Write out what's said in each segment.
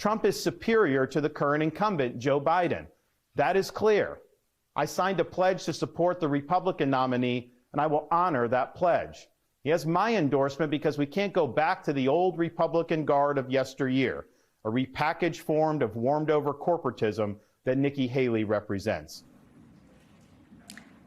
Trump is superior to the current incumbent, Joe Biden. That is clear. I signed a pledge to support the Republican nominee, and I will honor that pledge. He has my endorsement because we can't go back to the old Republican guard of yesteryear, a repackaged form of warmed-over corporatism that Nikki Haley represents.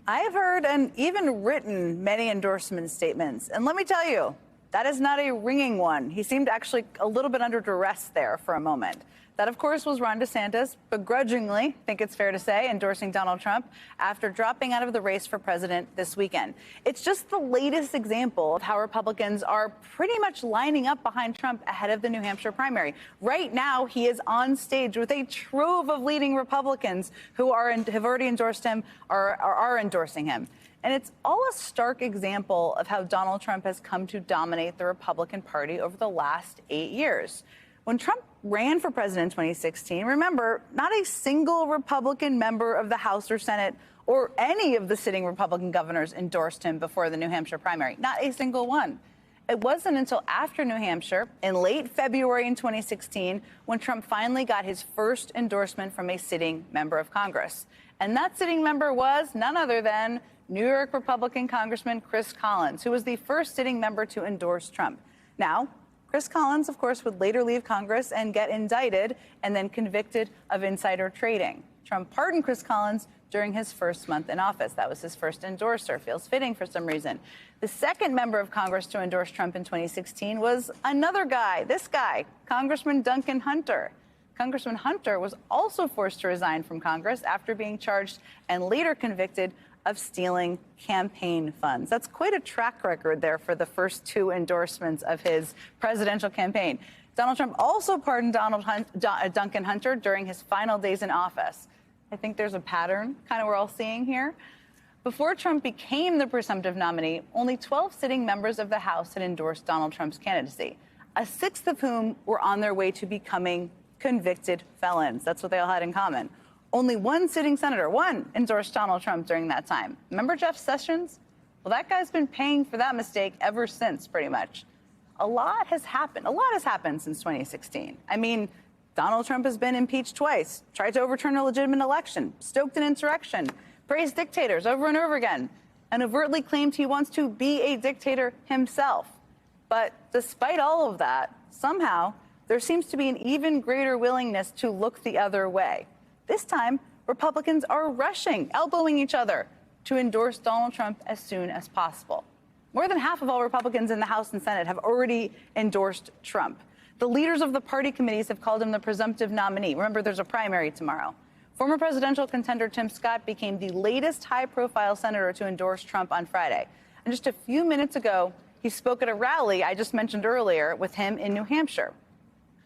I have heard and even written many endorsement statements. And let me tell you, that is not a ringing one. He seemed actually a little bit under duress there for a moment. That, of course, was Ron DeSantis, begrudgingly, I think it's fair to say, endorsing Donald Trump after dropping out of the race for president this weekend. It's just the latest example of how Republicans are pretty much lining up behind Trump ahead of the New Hampshire primary. Right now, he is on stage with a trove of leading Republicans who have already endorsed him or are endorsing him. And it's all a stark example of how Donald Trump has come to dominate the Republican Party over the last 8 years. When Trump ran for president in 2016, remember, not a single Republican member of the House or Senate or any of the sitting Republican governors endorsed him before the New Hampshire primary. Not a single one. It wasn't until after New Hampshire, in late February in 2016, when Trump finally got his first endorsement from a sitting member of Congress. And that sitting member was none other than New York Republican Congressman Chris Collins, who was the first sitting member to endorse Trump. Now, Chris Collins, of course, would later leave Congress and get indicted and then convicted of insider trading. Trump pardoned Chris Collins during his first month in office. That was his first endorser. Feels fitting for some reason. The second member of Congress to endorse Trump in 2016 was another guy, this guy, Congressman Duncan Hunter. Congressman Hunter was also forced to resign from Congress after being charged and later convicted of stealing campaign funds. That's quite a track record there for the first two endorsements of his presidential campaign. Donald Trump also pardoned Duncan Hunter during his final days in office. I think there's a pattern kind of we're all seeing here. Before Trump became the presumptive nominee, only 12 sitting members of the House had endorsed Donald Trump's candidacy, a sixth of whom were on their way to becoming convicted felons. That's what they all had in common. Only one sitting senator, endorsed Donald Trump during that time. Remember Jeff Sessions? Well, that guy's been paying for that mistake ever since, pretty much. A lot has happened. A lot has happened since 2016. I mean, Donald Trump has been impeached twice, tried to overturn a legitimate election, stoked an insurrection, praised dictators over and over again, and overtly claimed he wants to be a dictator himself. But despite all of that, somehow, there seems to be an even greater willingness to look the other way. This time, Republicans are rushing, elbowing each other to endorse Donald Trump as soon as possible. More than half of all Republicans in the House and Senate have already endorsed Trump. The leaders of the party committees have called him the presumptive nominee. Remember, there's a primary tomorrow. Former presidential contender Tim Scott became the latest high-profile senator to endorse Trump on Friday. And just a few minutes ago, he spoke at a rally I just mentioned earlier with him in New Hampshire.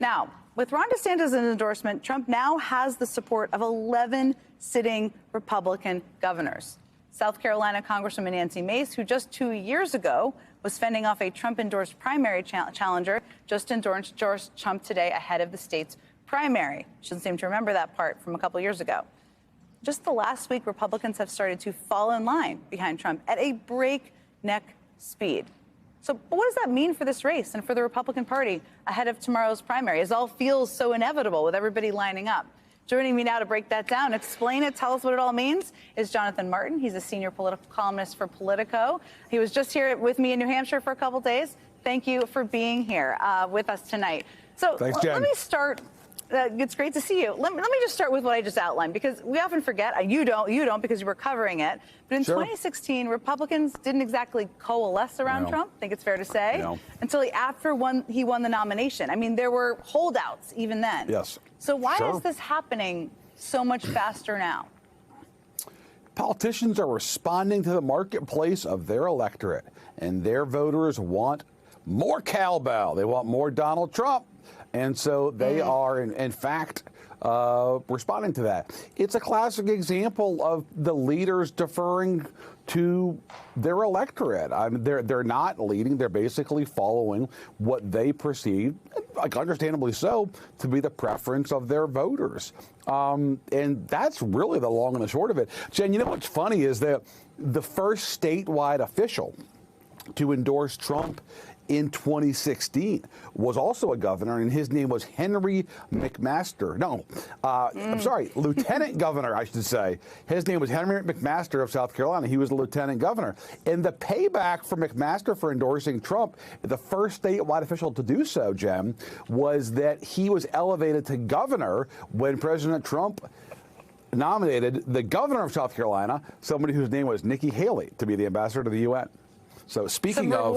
Now, with Ron DeSantis' endorsement, Trump now has the support of 11 sitting Republican governors. South Carolina Congresswoman Nancy Mace, who just 2 years ago was fending off a Trump-endorsed primary challenger, just endorsed Trump today ahead of the state's primary. Shouldn't seem to remember that part from a couple years ago. Just the last week, Republicans have started to fall in line behind Trump at a breakneck speed. So what does that mean for this race and for the Republican Party ahead of tomorrow's primary? It all feels so inevitable with everybody lining up. Joining me now to break that down, explain it, tell us what it all means, is Jonathan Martin. He's a senior political columnist for Politico. He was just here with me in New Hampshire for a couple days. Thank you for being here with us tonight. So Thanks, Jen. Let me start. It's great to see you. Let me just start with what I just outlined, because we often forget. You don't because you were covering it. But in 2016, Republicans didn't exactly coalesce around Trump, I think it's fair to say, until after he won the nomination. I mean, there were holdouts even then. Yes. So why is this happening so much faster now? Politicians are responding to the marketplace of their electorate, and their voters want more cowbell. They want more Donald Trump. And so they are, in fact, responding to that. It's a classic example of the leaders deferring to their electorate. I mean, they're not leading. They're basically following what they perceive, like understandably so, to be the preference of their voters. And that's really the long and the short of it. Jen, you know what's funny is that the first statewide official to endorse Trump in 2016 was also a governor, and his name was Henry McMaster. No, I'm sorry, Lieutenant Governor, I should say. His name was Henry McMaster of South Carolina. He was the Lieutenant Governor. And the payback for McMaster for endorsing Trump, the first statewide official to do so, Jen, was that he was elevated to governor when President Trump nominated the governor of South Carolina, somebody whose name was Nikki Haley, to be the ambassador to the UN. So speaking of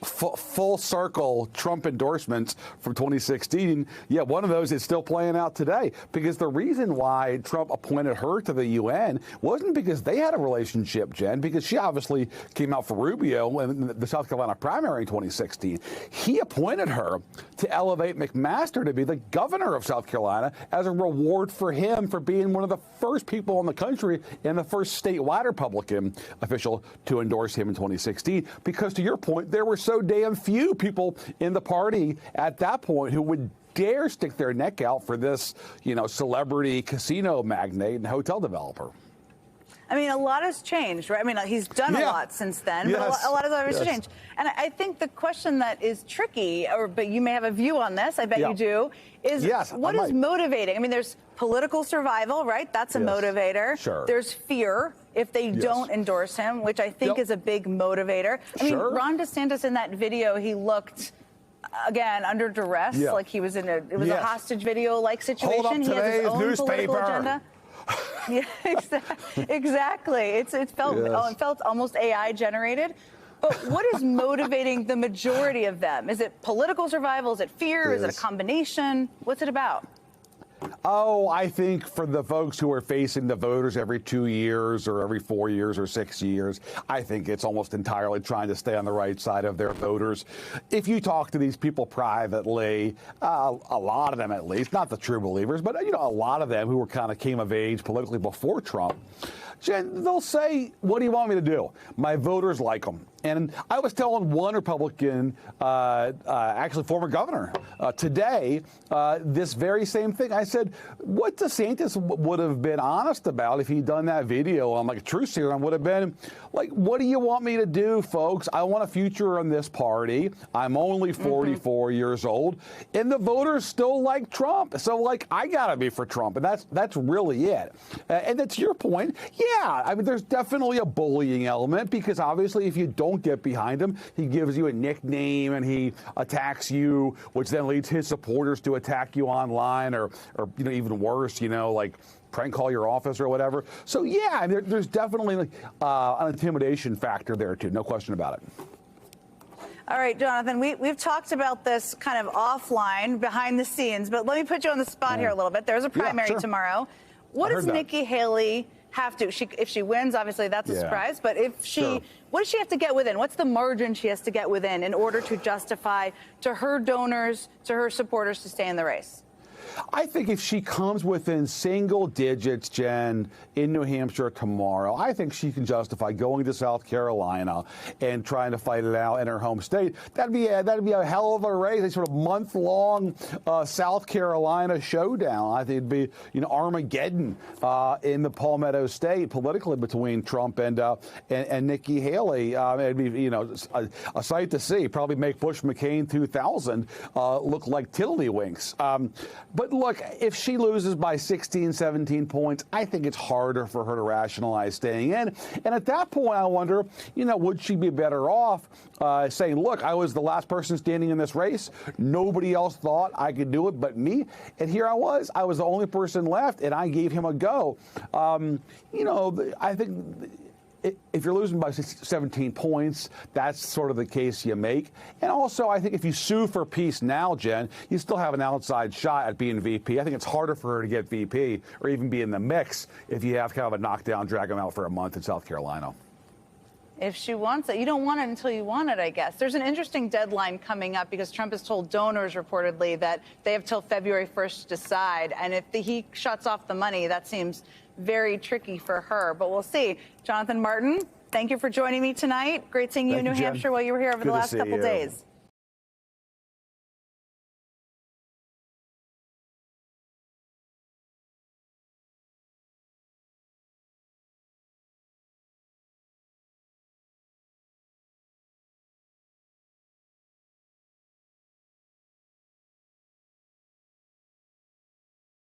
full circle Trump endorsements from 2016, yeah, one of those is still playing out today, because the reason why Trump appointed her to the UN wasn't because they had a relationship, Jen, because she obviously came out for Rubio in the South Carolina primary in 2016. He appointed her to elevate McMaster to be the governor of South Carolina as a reward for him for being one of the first people in the country and the first statewide Republican official to endorse him in 2016. Because to your point, there were so damn few people in the party at that point who would dare stick their neck out for this, celebrity casino magnate and hotel developer. I mean, a lot has changed, right? I mean, he's done a lot since then, but a lot has changed. And I think the question that is tricky, but you may have a view on this, I bet you do, is what is motivating? I mean, there's political survival, right? That's a motivator. Sure. There's fear if they don't endorse him, which I think is a big motivator. I mean, Ron DeSantis in that video, he looked, again, under duress, like he was in a hostage video-like situation. Hold up he has his own newspaper. Political agenda. Yeah, exactly. It felt almost AI generated. But what is motivating the majority of them? Is it political survival? Is it fear? Is it a combination? What's it about? Oh, I think for the folks who are facing the voters every 2 years or every 4 years or 6 years, I think it's almost entirely trying to stay on the right side of their voters. If you talk to these people privately, a lot of them at least, not the true believers, but a lot of them who were kind of came of age politically before Trump, Jen, they'll say, what do you want me to do? My voters like them. And I was telling one Republican, actually former governor, today, this very same thing. I said, what DeSantis would have been honest about if he'd done that video on like a truth serum would have been like, what do you want me to do, folks? I want a future in this party. I'm only 44 years old. And the voters still like Trump. So like, I got to be for Trump. And that's really it. And that's your point. Yeah, I mean, there's definitely a bullying element because obviously if you don't get behind him, he gives you a nickname and he attacks you, which then leads his supporters to attack you online or even worse, like prank call your office or whatever. So yeah, there's definitely an intimidation factor there too, no question about it. All right, Jonathan, we've talked about this kind of offline, behind the scenes, but let me put you on the spot here a little bit. There's a primary tomorrow. What does Nikki Haley have to? If she wins, obviously that's a surprise. But if she, what does she have to get within? What's the margin she has to get within in order to justify to her donors, to her supporters, to stay in the race? I think if she comes within single digits, Jen, in New Hampshire tomorrow, I think she can justify going to South Carolina and trying to fight it out in her home state. That'd be a hell of a race, a sort of month-long South Carolina showdown. I think it'd be Armageddon in the Palmetto State politically between Trump and Nikki Haley. It'd be a sight to see. Probably make Bush McCain 2000 look like tiddlywinks. But look, if she loses by 16, 17 points, I think it's harder for her to rationalize staying in. And at that point, I wonder, would she be better off saying, look, I was the last person standing in this race. Nobody else thought I could do it but me. And here I was the only person left, and I gave him a go. I think if you're losing by 17 points, that's sort of the case you make. And also, I think if you sue for peace now, Jen, you still have an outside shot at being VP. I think it's harder for her to get VP or even be in the mix if you have kind of a knockdown, drag them out for a month in South Carolina. If she wants it. You don't want it until you want it, I guess. There's an interesting deadline coming up because Trump has told donors reportedly that they have till February 1st to decide. And if he shuts off the money, that seems very tricky for her. But we'll see. Jonathan Martin, thank you for joining me tonight. Great seeing you in New Hampshire while you were here over the last couple days.